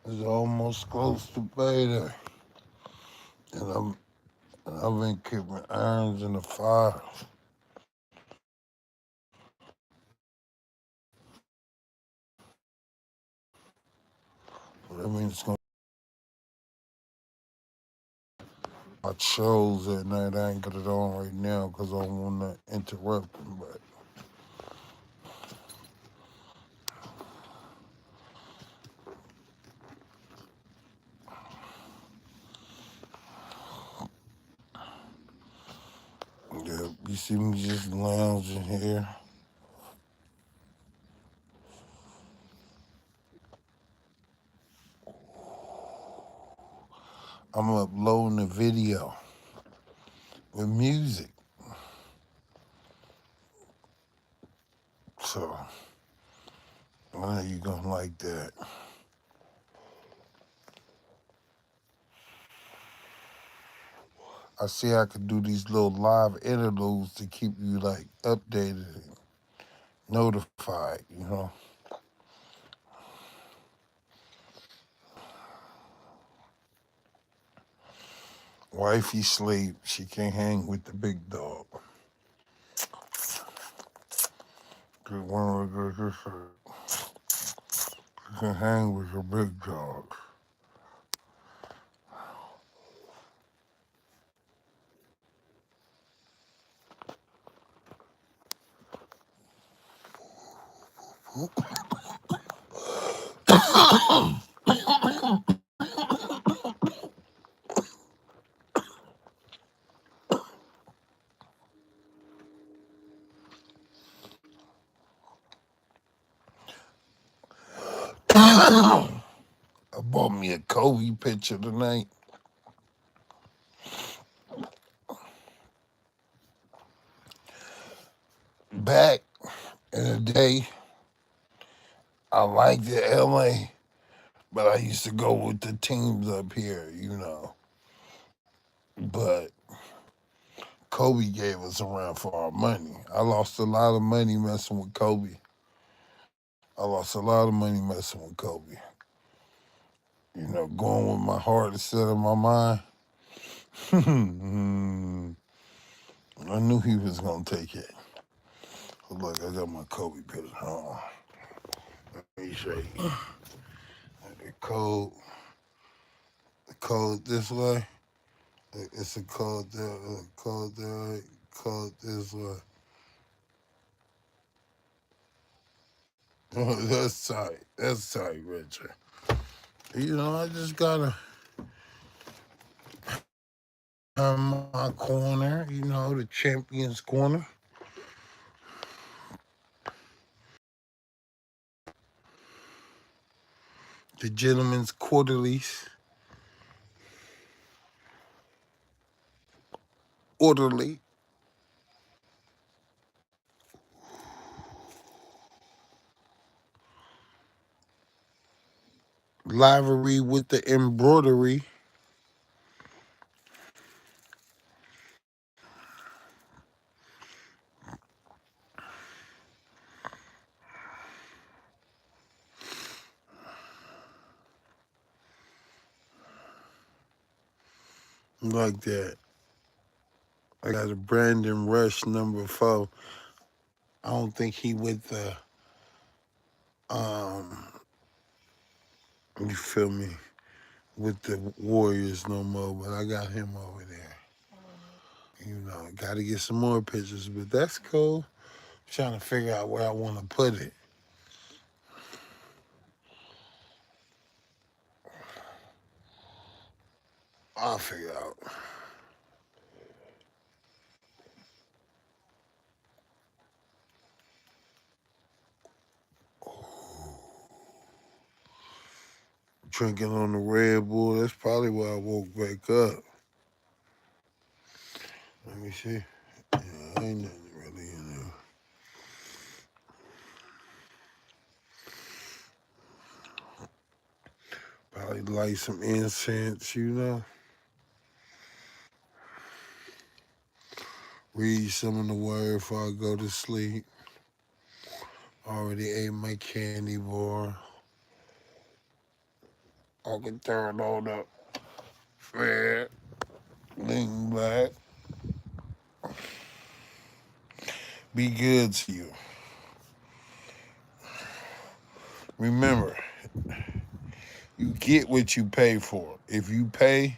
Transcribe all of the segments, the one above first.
It's almost close to payday, and I've been keeping irons in the fire. That means it's gonna watch shows at night. I ain't got it on right now because I don't want to interrupt them. But yeah, you see me just lounging here. I'm uploading a video with music, so I know you're gonna like that. I see I could do these little live interludes to keep you like updated and notified, you know. Wifey sleep, she can't hang with the big dog. Cause one of the she can hang with her big dog. I bought me a Kobe picture tonight. Back in the day, I liked the LA, but I used to go with the teams up here, you know. But Kobe gave us a run for our money. I lost a lot of money messing with Kobe. I lost a lot of money messing with Kobe. You know, going with my heart instead of my mind. I knew he was gonna take it. Look, I got my Kobe picture. Hold on. Let me show you. The code, the code this way. It's a code there, code there, code this way. That's tight. That's tight, Richard. You know, I just gotta have my corner. You know, the champion's corner. The gentleman's quarterlies. Orderly. Livery with the embroidery. Like that. I got a Brandon Rush #4. I don't think he with the um you feel me with the Warriors no more, but I got him over there. You know, got to get some more pictures, but that's cool. Trying to figure out where I want to put it. I'll figure out. Drinking on the Red Bull. That's probably why I woke back up. Let me see. Yeah, ain't nothing really in there. Probably light some incense, you know. Read some of the word before I go to sleep. Already ate my candy bar. I can turn on up. Fair. Lean back. Be good to you. Remember, you get what you pay for. If you pay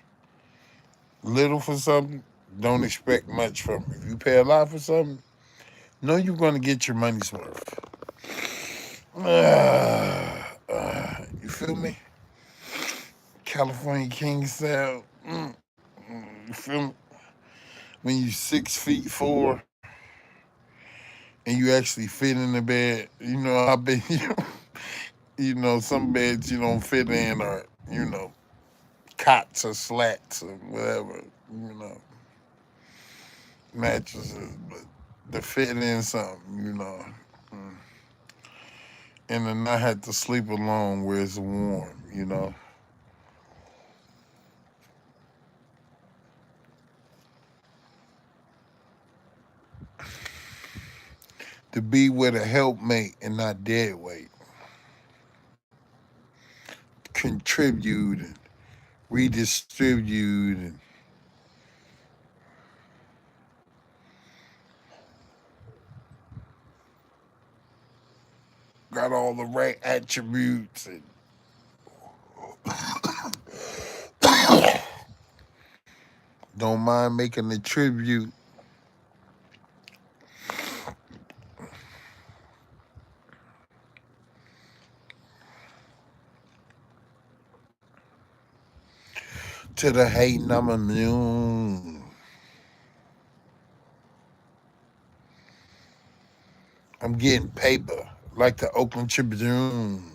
little for something, don't expect much from it. If you pay a lot for something, know you're going to get your money's worth. You feel me? California King style. You feel me? When you 6'4" and you actually fit in the bed, you know I bet you know some beds you don't fit in or cots or slats or whatever, you know, mattresses, but to fit in something. Mm. And to not have to sleep alone where it's warm. To be with a helpmate and not dead weight. Contribute and redistribute and got all the right attributes and don't mind making a tribute to the hating I'm immune. I'm getting paper like the Oakland Tribune.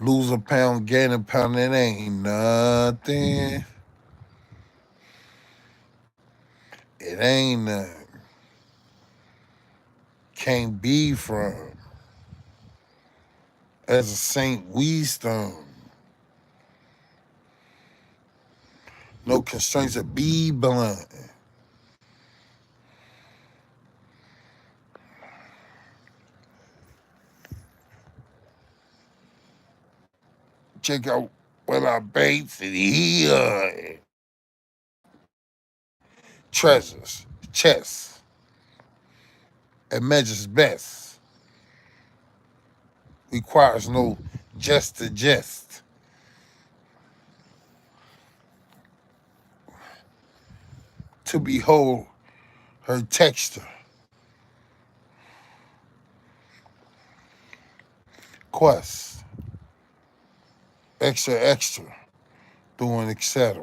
Lose a pound, gain a pound, it ain't nothing. It ain't nothing. Can't be from. As a Saint Weestone. No constraints to be blunt. Check out what our baits and he treasures, chests, and measures best. Requires no jest to jest. To behold her texture. Quest. Extra, extra. Doing etc.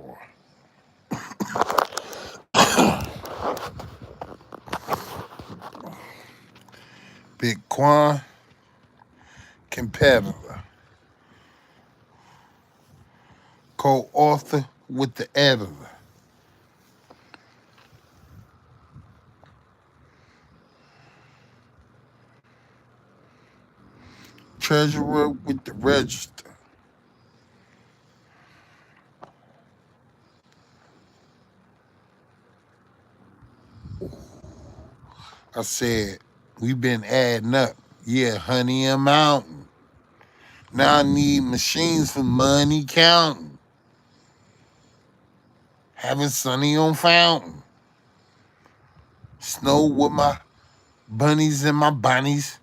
Big QUAN. Competitor. Co-author with the editor. treasurer with the register. I said, we been adding up. Yeah, honey, a mountain. Now I need machines for money counting. Having Sunny on fountain. Snow with my bunnies and my bunnies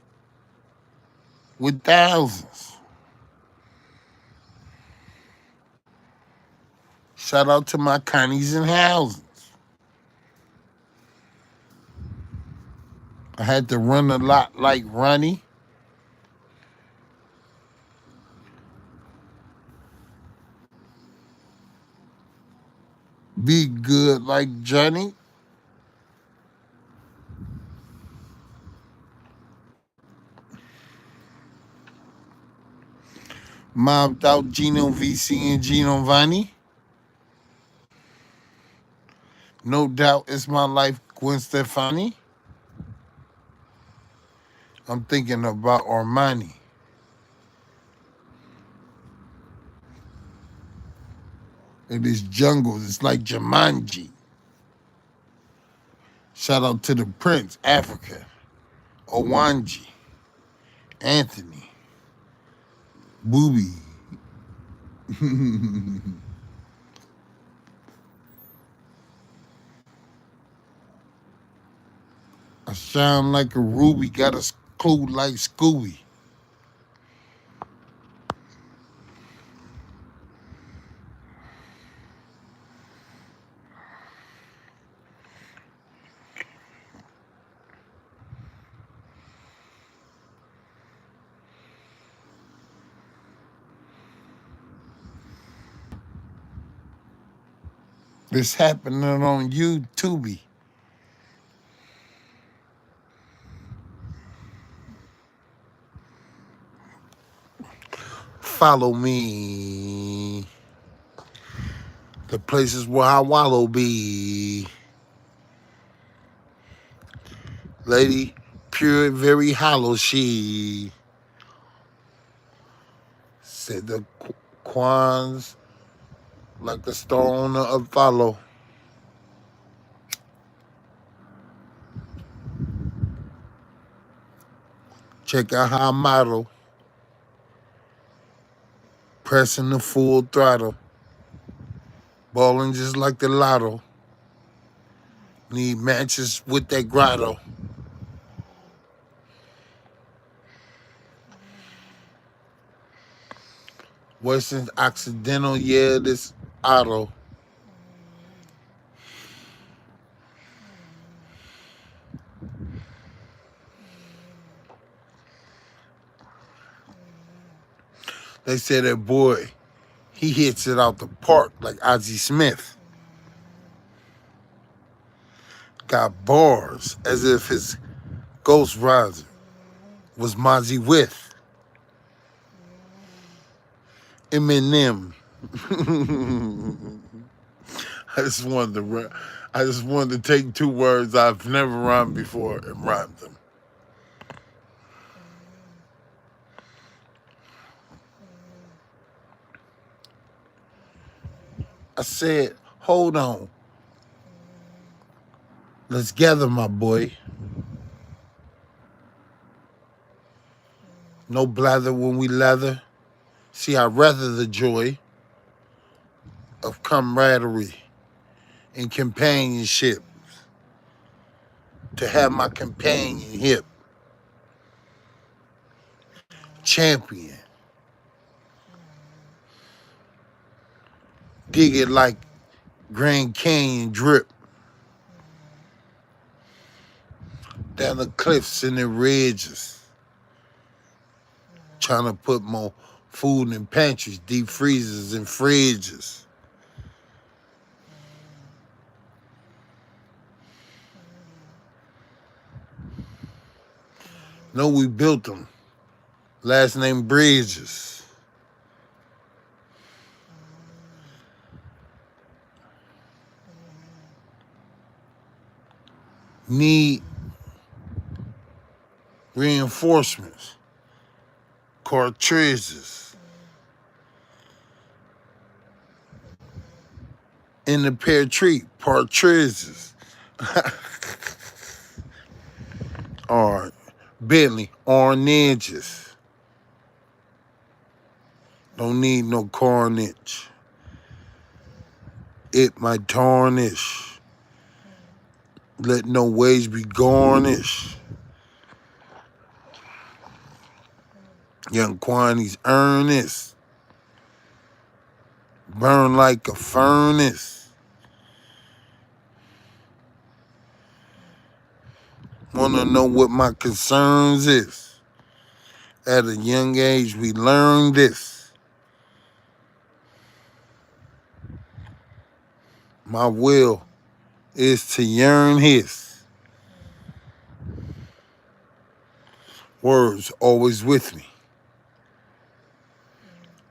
with thousands. Shout out to my connies and houses. I had to run a lot like Ronnie. Be good like Johnny. Mobbed out Gino VC and Gino Vanni. No doubt it's my life, Gwen Stefani. I'm thinking about Armani. It is jungle. It's like Jumanji. Shout out to the Prince, Africa. Owanji. Anthony. Booby. I shine like a ruby. Got a clue like Scooby. This happening on YouTube. Follow me. The places where I wallow be. Lady, pure, very hollow she. Said the QUANs like a star on the follow. Check out how I model. Pressing the full throttle. Balling just like the lotto. Need matches with that grotto. Western Occidental, yeah, this auto. They say that boy, he hits it out the park like Ozzie Smith. Got bars as if his Ghost Rider was Mozzie with Eminem. I just wanted to take two words I've never rhymed before and rhyme them. I said, hold on. Let's gather, my boy. No blather when we leather. See, I rather the joy of camaraderie and companionship to have my companion hip. Champion. Dig it like Grand Canyon drip. Down the cliffs and the ridges. Trying to put more food in pantries, deep freezers and fridges. No, we built them. Last name Bridges. Need reinforcements. cartridges in the pear tree, partridges. Or Bentley, oranges. Don't need no carnage. It might tarnish. Let no wage be garnished. Young QUAN, he's earnest. Burn like a furnace. Wanna know what my concerns is? At a young age, we learned this. My will is to yearn his. Words always with me.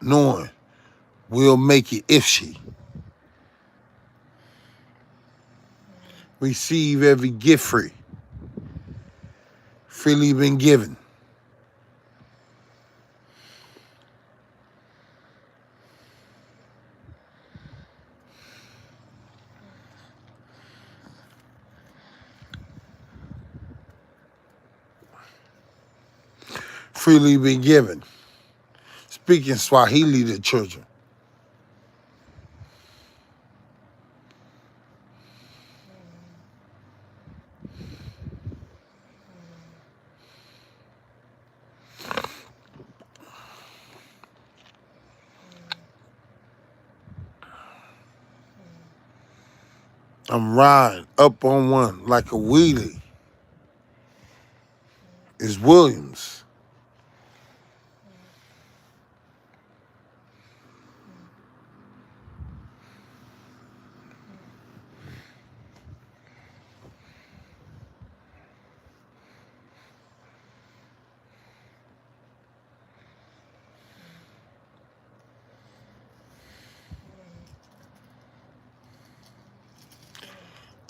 Knowing we'll make it if she. Receive every gift free. Freely been given. Freely been given. Speaking Swahili to children. I'm riding up on one like a wheelie. It's Williams.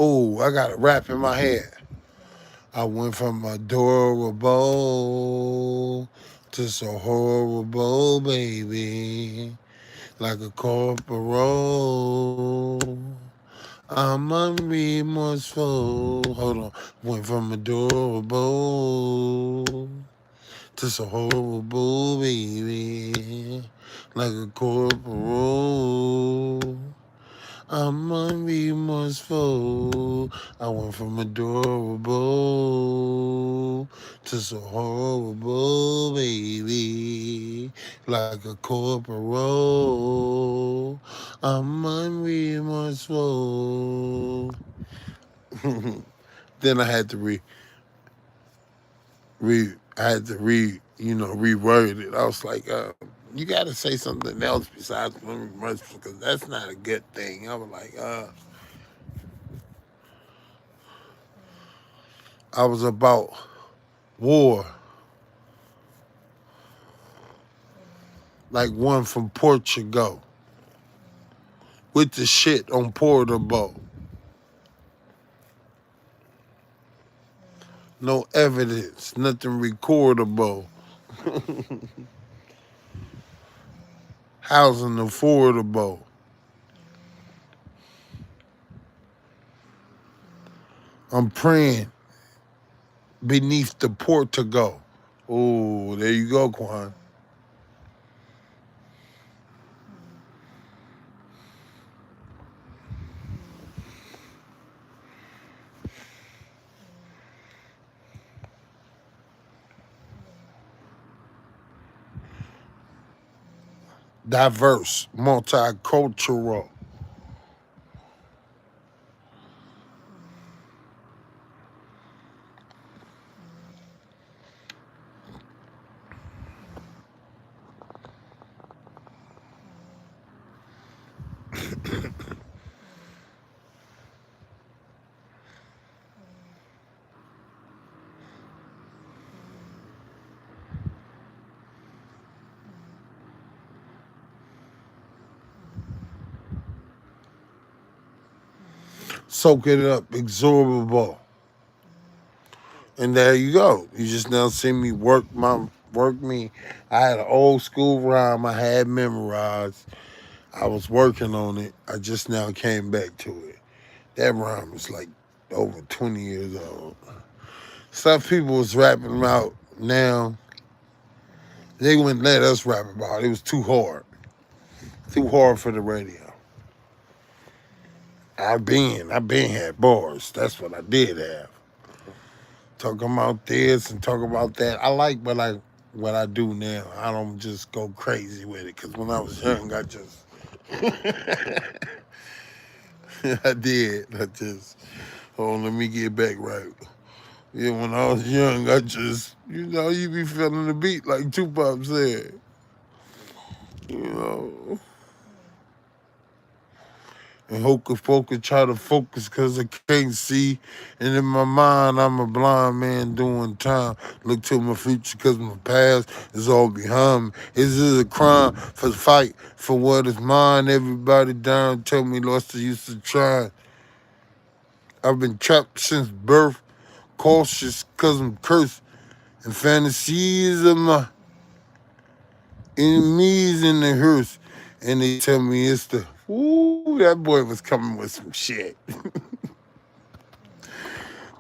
Oh, I got a rap in my head. I went from adorable to so horrible, baby. Like a corporal. I'm unremorseful. Hold on. Went from adorable to so horrible, baby. Like a corporal. I'm unremorseful. I went from adorable to so horrible, baby. Like a corporal. I'm unremorseful. Then I had to reword it. I was like, you got to say something else besides unremorseful because that's not a good thing. I was like, I was about war, like one from Portugal, with the shit on portable. No evidence, nothing recordable. Housing affordable. I'm praying beneath the Portugal. Oh, there you go, Quan. Diverse, multicultural. Soak it up, absorbable. And there you go. You just now see me work my Work me. I had an old school rhyme I had memorized. I was working on it. I just now came back to it. That rhyme is like over 20 years old. Some people was rapping about now. They wouldn't let us rap about it. It was too hard. Too hard for the radio. I been had bars. That's what I did have. Talking about this and talk about that. I like what I do now. I don't just go crazy with it. Cause when I was young, I just I did. I just let me get back right. Yeah, when I was young, I just you be feeling the beat like Tupac said. You know. And Hocus Pocus try to focus because I can't see. And in my mind, I'm a blind man doing time. Look to my future because my past is all behind me. This is a crime for the fight for what is mine. Everybody down tell me lost the use of trying. I've been trapped since birth, cautious because I'm cursed. And fantasies of my enemies in the hearse. And they tell me it's the, ooh, that boy was coming with some shit.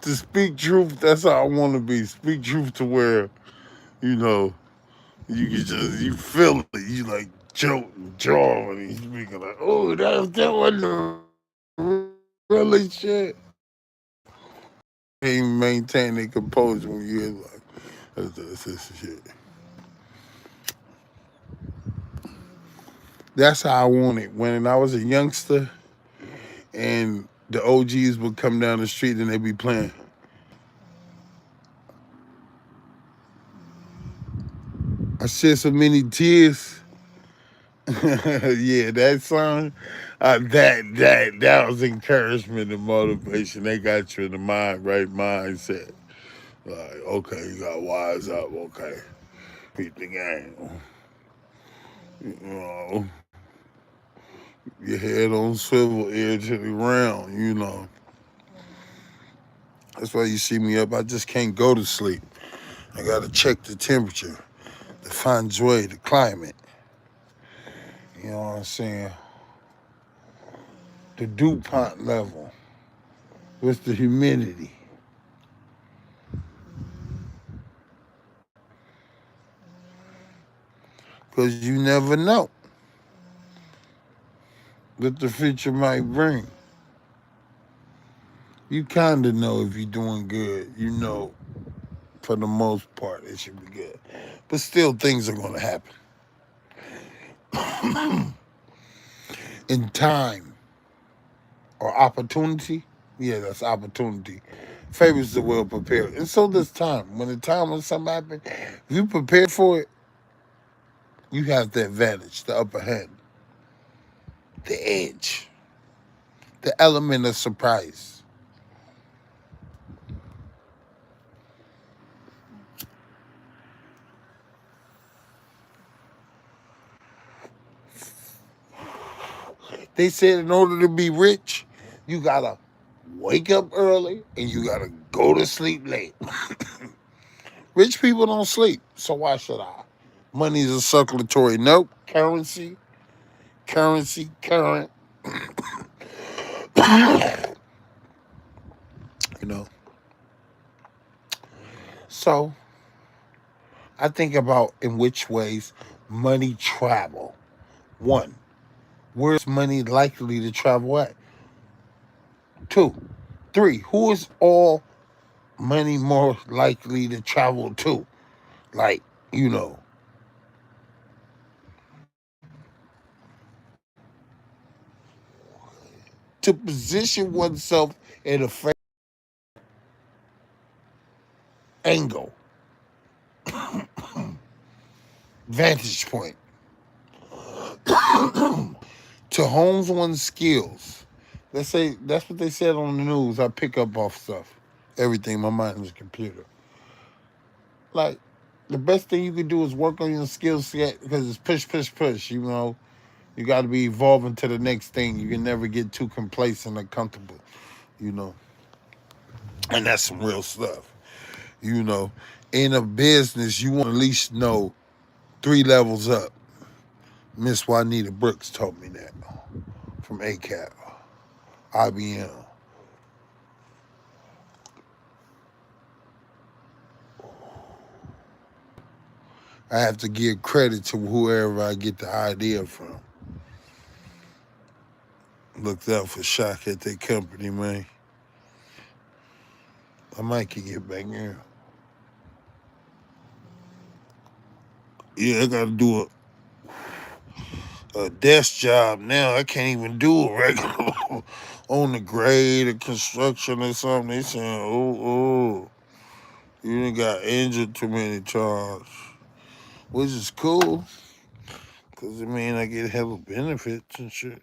To speak truth, that's how I want to be. Speak truth to where, you know, you can just, you feel it. You like joke and jaw when he's speaking like, oh, that wasn't the really shit. Can't maintain their composure when you hear like, that's shit. That's how I want it. When I was a youngster and the OGs would come down the street and they'd be playing. I shed so many tears. Yeah, that song, that was encouragement and motivation. They got you in the right mindset. Like, okay, you got wise up. Okay, beat the game. You know, your head on swivel, ear to the ground. You know, that's why you see me up. I just can't go to sleep. I gotta check the temperature, the fine joy, the climate. You know what I'm saying? The dew point level. What's the humidity? Because you never know what the future might bring. You kind of know if you're doing good. You know, for the most part, it should be good. But still, things are going to happen. In time or opportunity, yeah, that's opportunity, favors the well prepared. And so does time. When the time when something happens, if you prepare for it, you have the advantage, the upper hand, the edge, the element of surprise. They said in order to be rich, you gotta wake up early and you gotta go to sleep late. Rich people don't sleep, so why should I? Money is a circulatory. Nope. Current. You know. So I think about in which ways money travel. One, where's money likely to travel at? Two, three, who is all money more likely to travel to? Like, you know, to position oneself in a angle, vantage point, to hone one's skills. Let's say that's what they said on the news. I pick up off stuff, everything. My mind is a computer. Like the best thing you can do is work on your skill set because it's push. You know, you got to be evolving to the next thing. You can never get too complacent or comfortable. You know, and that's some real stuff. You know, In a business, you want to at least know 3 levels up. Miss Juanita Brooks told me that from A.K.A, IBM. I have to give credit to whoever I get the idea from. Looked out for SHAKA at their company, man. I might can get back in. Yeah, I gotta do a desk job now. I can't even do a regular on the grade or construction or something. They saying, oh, you done got injured too many times, which is cool because it mean I get hella benefits and shit.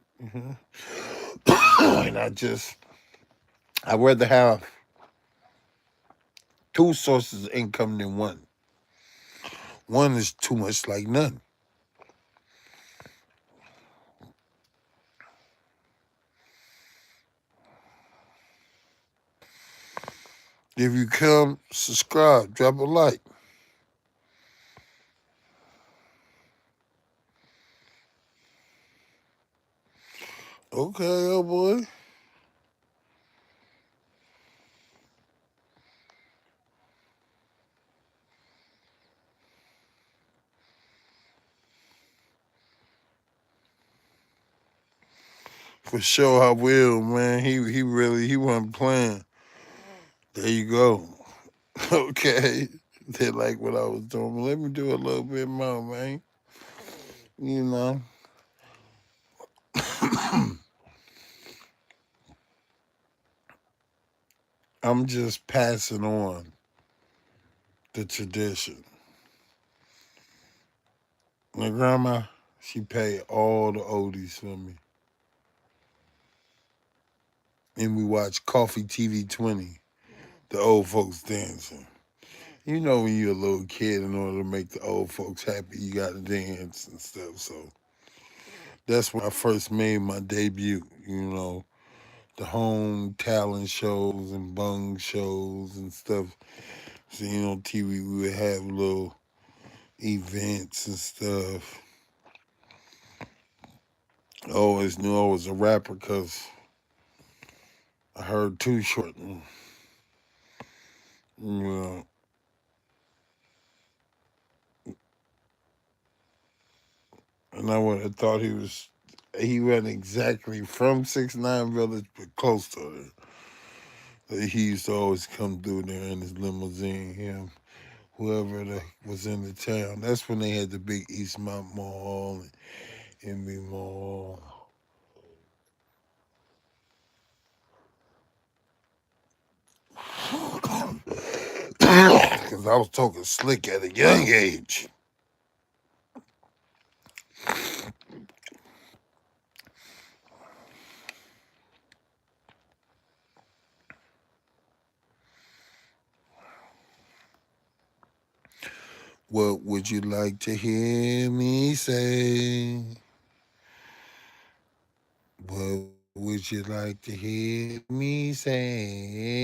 And I'd rather have 2 sources of income than one. One is too much like none. If you come, subscribe, drop a like. Okay, oh boy. For sure I will, man. He wasn't playing. There you go. Okay. They like what I was doing. But let me do a little bit more, man. You know. I'm just passing on the tradition. My grandma, she paid all the oldies for me. And we watched Coffee TV 20, the old folks dancing. You know when you're a little kid, in order to make the old folks happy, you gotta dance and stuff. So that's when I first made my debut, the home talent shows and bung shows and stuff. So, on TV we would have little events and stuff. I always knew I was a rapper because I heard Too Short. You know, and I would have thought he wasn't exactly from 6ix9ine Village, but close to it. He used to always come through there in his limousine, him, whoever was in the town. That's when they had the big Eastmont Mall and Envy Mall. Because I was talking slick at a young age. What would you like to hear me say? What would you like to hear me say?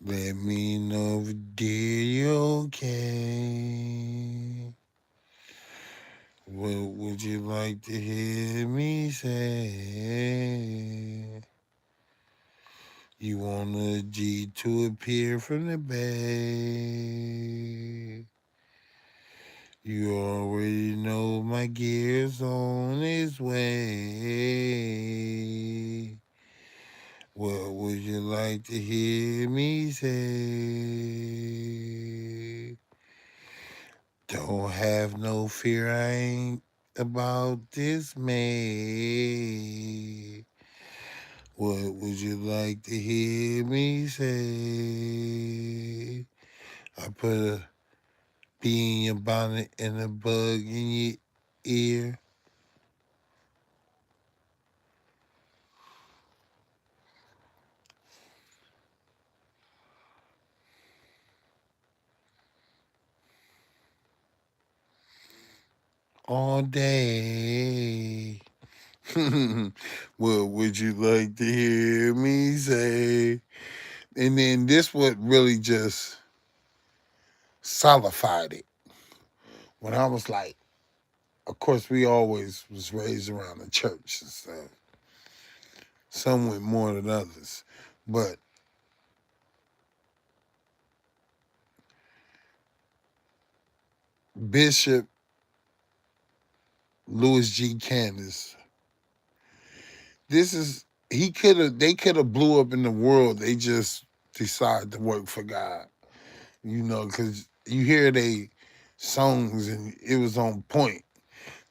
Let me know, dear, you okay? What would you like to hear me say? You want a G to appear from the bay? You already know my gear's on its way. What would you like to hear me say? Don't have no fear, I ain't about this May. What would you like to hear me say? I put a bee in your bonnet and a bug in your ear. All day. What would you like to hear me say? And then this would really just solidified it. When I was like, of course, we always was raised around the church and stuff. Some went more than others. But Bishop Louis G. Candace, this is they could have blew up in the world. They just decided to work for God. You know, because you hear they songs and it was on point.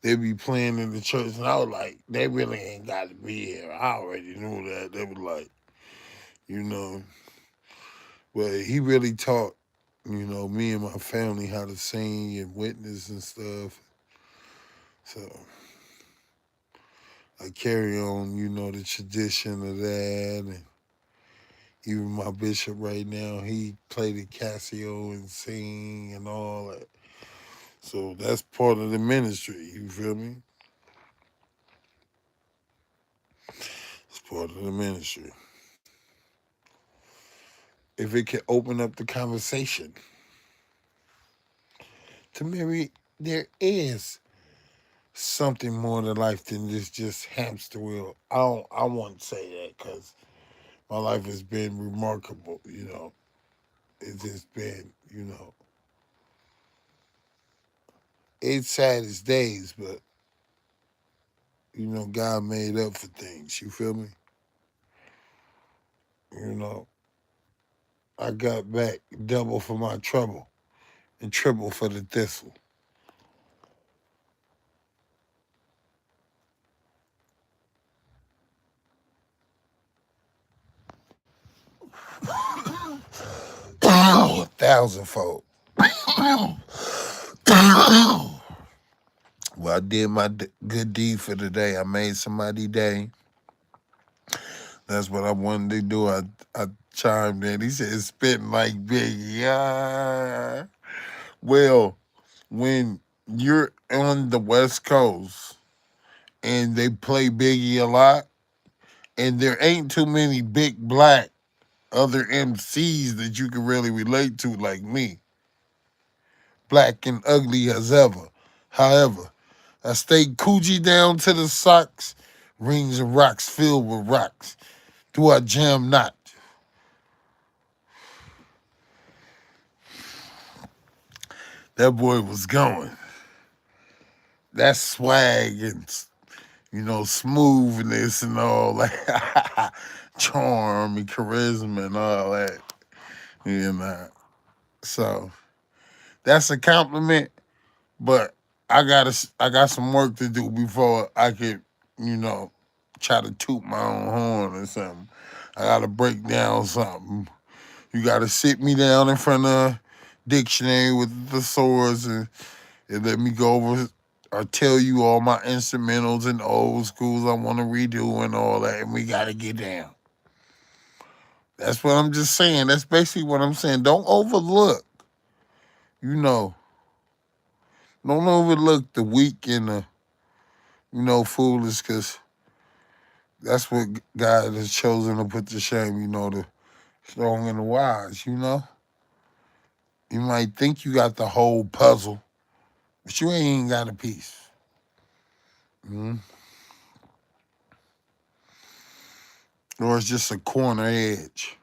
They be playing in the church, and I was like, they really ain't got to be here. I already knew that. They was like, you know, but he really taught, you know, me and my family how to sing and witness and stuff. So I carry on, you know, the tradition of that. And even my bishop right now, he played the Casio and sing and all that. So that's part of the ministry, you feel me? It's part of the ministry. If it can open up the conversation to maybe there is something more to life than this just hamster wheel. I won't say that because my life has been remarkable, you know. It's just been, you know, it's sad as days, but you know, God made up for things. You feel me? You know, I got back double for my trouble and triple for the thistle. 1,000-fold. Well, I did my good deed for the day. I made somebody day. That's what I wanted to do. I chimed in. He said, spitting like Biggie. Yeah. Well, when you're on the West Coast and they play Biggie a lot, and there ain't too many big black other MCs that you can really relate to like me, black and ugly as ever. However, I stayed Coogee down to the socks, rings and rocks filled with rocks. Do I jam not? That boy was going. That swag and, you know, smoothness and all that, charm and charisma and all that, you know. So that's a compliment, but I got some work to do before I could, you know, try to toot my own horn or something. I gotta break down something. You gotta sit me down in front of a dictionary with the thesaurus and let me go over or tell you all my instrumentals and old schools I want to redo and all that, and we gotta get down. That's what I'm just saying. That's basically what I'm saying. Don't overlook, you know, don't overlook the weak and the, you know, foolish, because that's what God has chosen to put to shame, you know, the strong and the wise, you know. You might think you got the whole puzzle, but you ain't got a piece. Mm-hmm. Or it's just a corner edge,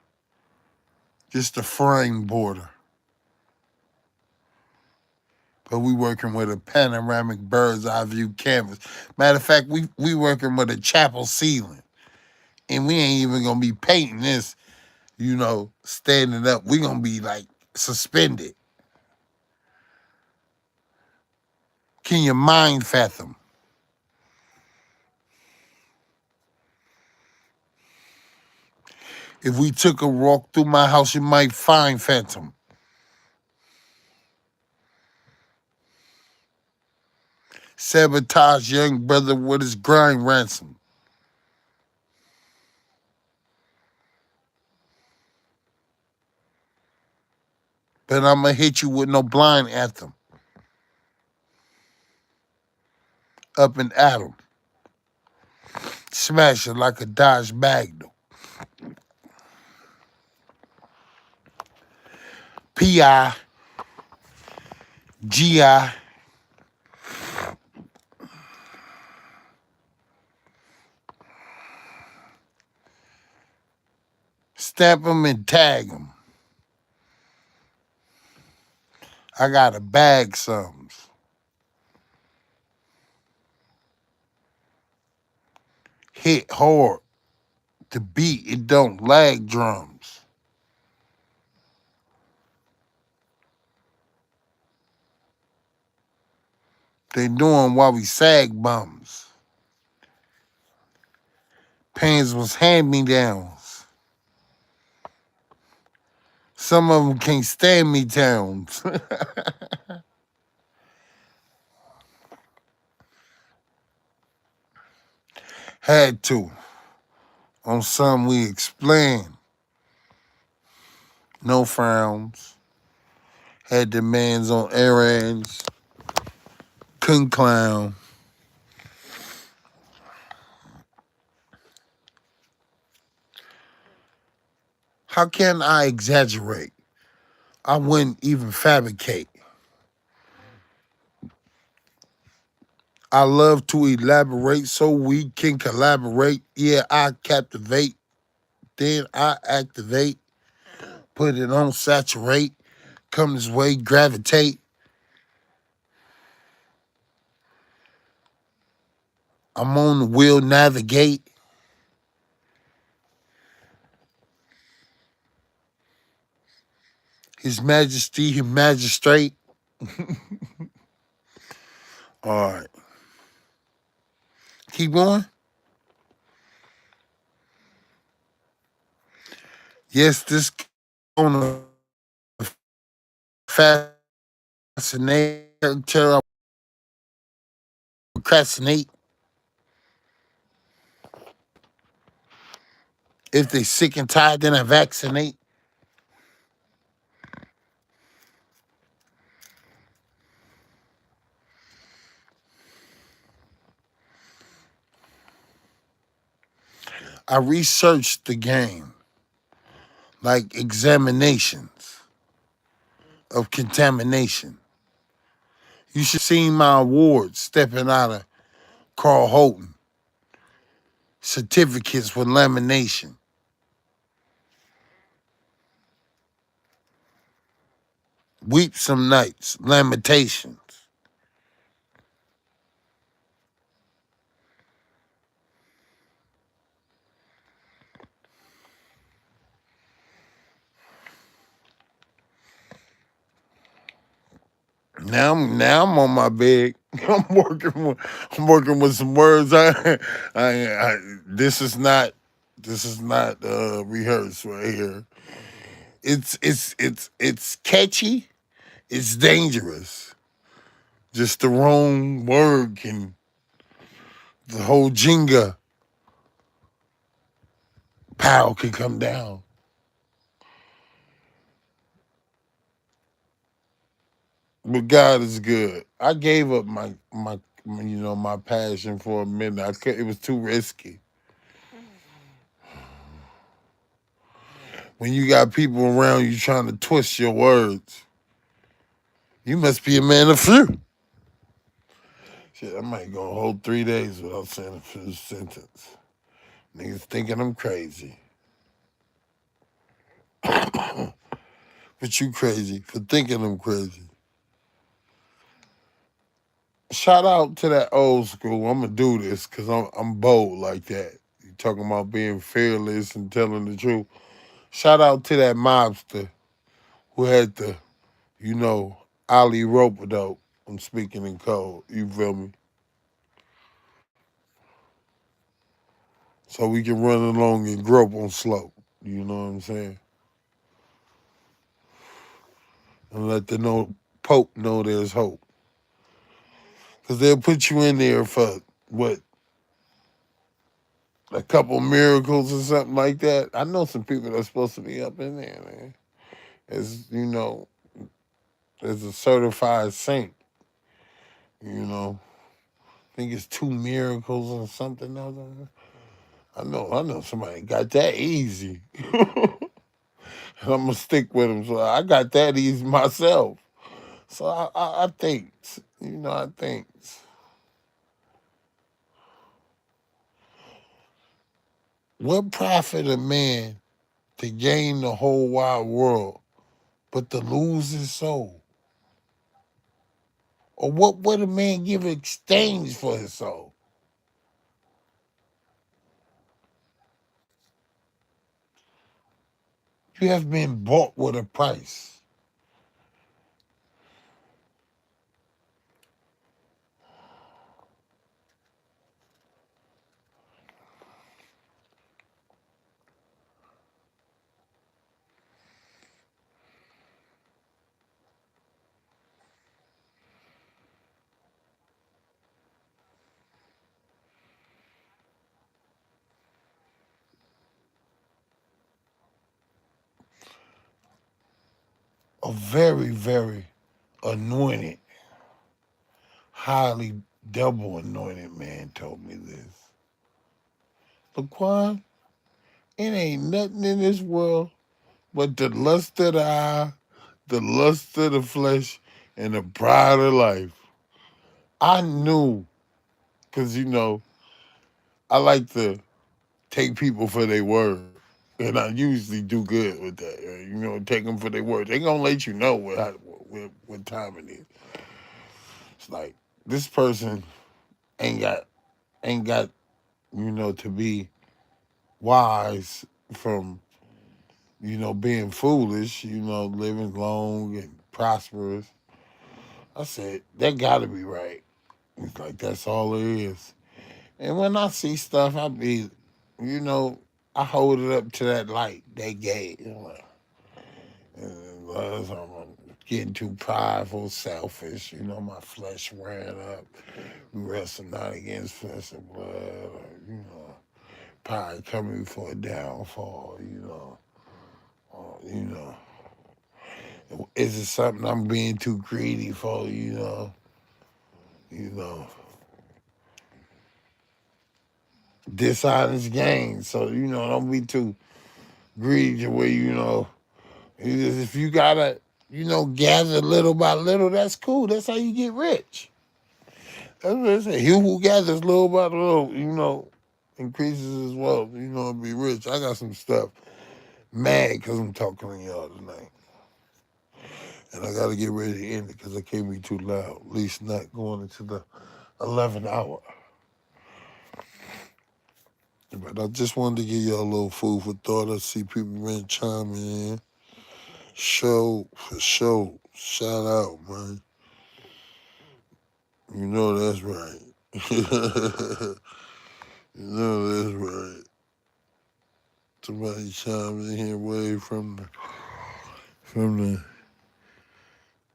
just a frame border. But we working with a panoramic bird's eye view canvas. Matter of fact, we working with a chapel ceiling. And we ain't even gonna be painting this, you know, standing up. We gonna be like suspended. Can your mind fathom? If we took a walk through my house, you might find phantom. Sabotage young brother with his grind ransom. But I'ma hit you with no blind anthem. Up and at 'em. Smash it like a Dodge Magnum. PI, GI, stamp them and tag them. I got to bag some. Hit hard. The beat, it don't lag drums. They doing while we sag bums. Pants was hand-me-downs. Some of them can't stand me towns. Had to. On some we explain. No frowns. Had demands on errands. Couldn't clown. How can I exaggerate? I wouldn't even fabricate. I love to elaborate so we can collaborate. Yeah, I captivate. Then I activate. Put it on saturate. Come this way, gravitate. I'm on the wheel, navigate. His Majesty, his magistrate. All right. Keep going. Yes, this on a fascinate, procrastinate. If they sick and tired, then I vaccinate. I researched the game like examinations of contamination. You should see my awards stepping out of Carl Holton. Certificates with lamination. Weep some nights, lamentations. Now I'm on my bed. I'm working with some words. This is not rehearsed right here. It's catchy. It's dangerous. Just the wrong word can the whole Jenga pile can come down. But God is good. I gave up my passion for a minute. It was too risky. When you got people around you trying to twist your words, you must be a man of few. Shit, I might go a whole 3 days without saying a finished sentence. Niggas thinking I'm crazy. But you crazy for thinking I'm crazy. Shout out to that old school. I'm gonna do this because I'm bold like that. You talking about being fearless and telling the truth. Shout out to that mobster who had the, you know, Ali rope dope. I'm speaking in code. You feel me? So we can run along and grope on slope. You know what I'm saying? And let the Pope know there's hope. Because they'll put you in there for, what, a couple miracles or something like that. I know some people that's supposed to be up in there, man. As, as a certified saint, you know. I think it's two miracles or something else. I know somebody got that easy. and I'm gonna stick with him. So I got that easy myself. So I think, I think, what profit a man to gain the whole wide world, but to lose his soul? Or what would a man give in exchange for his soul? You have been bought with a price. A very, very anointed, highly double anointed man told me this. Laquan, it ain't nothing in this world but the lust of the eye, the lust of the flesh, and the pride of life. I knew, because, I like to take people for their word. And I usually do good with that. Take them for their word. They gonna let you know what time it is. It's like this person ain't got to be wise from being foolish. Living long and prosperous. I said that got to be right. It's like that's all it is. And when I see stuff, you know, I hold it up to that light they gave. I'm getting too prideful, selfish. My flesh ran up. We wrestle not against flesh and blood. Or, pride coming before a downfall. You know. Is it something I'm being too greedy for? You know. Dishonest gain. So don't be too greedy to where if you gotta gather little by little, that's cool. That's how you get rich. That's what I say. He who gathers little by little, increases his wealth. Be rich. I got some stuff mad because I'm talking to y'all tonight, and I gotta get ready to end it because I can't be too loud. At least not going into the 11th hour. But I just wanted to give y'all a little food for thought. I see people been chiming in. Show for show. Shout out, man. You know that's right. You know that's right. Somebody chimes in here way from the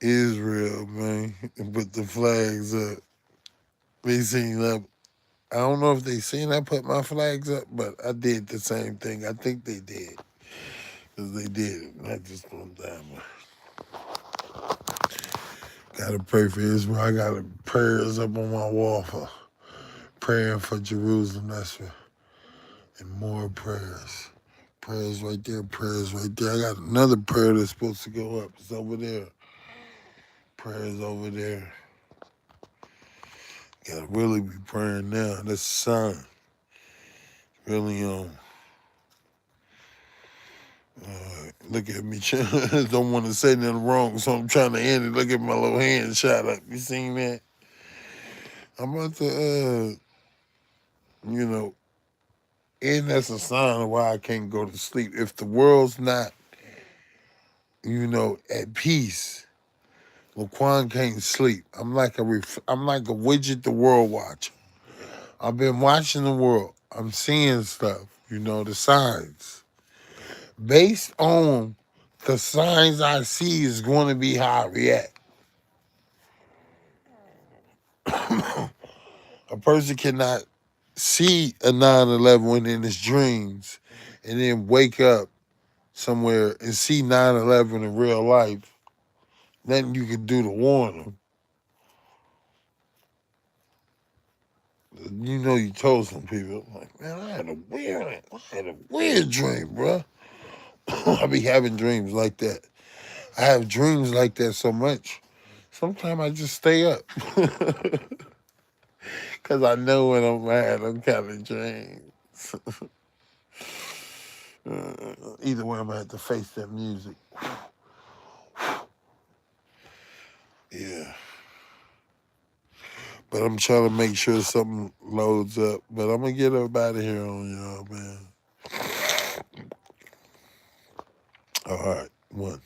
Israel, man, and put the flags up. They seen that. I don't know if they seen I put my flags up, but I did the same thing. I think they did. Because they did it, not just one time. Gotta pray for Israel. I got prayers up on my wall for praying for Jerusalem. That's for, and more prayers. Prayers right there, prayers right there. I got another prayer that's supposed to go up. It's over there. Prayers over there. Gotta really be praying now. That's a sign. Really look at me. Don't want to say nothing wrong, so I'm trying to end it. Look at my little hand shot up. You seen that? I'm about to you know, and that's a sign of why I can't go to sleep. If the world's not, at peace, Laquan can't sleep. I'm like a widget the world watcher. I've been watching the world. I'm seeing stuff, the signs. Based on the signs I see is going to be how I react. A person cannot see a 9/11 in his dreams and then wake up somewhere and see 9/11 in real life. Nothing you can do to warn them. You told some people, like, man, I had a weird dream, bro. I be having dreams like that. I have dreams like that so much. Sometimes I just stay up. Because I know when I'm mad, I'm kind of dreams. Either way, I'm going to have to face that music. Yeah. But I'm trying to make sure something loads up. But I'm going to get up out of here on y'all, man. All right. One.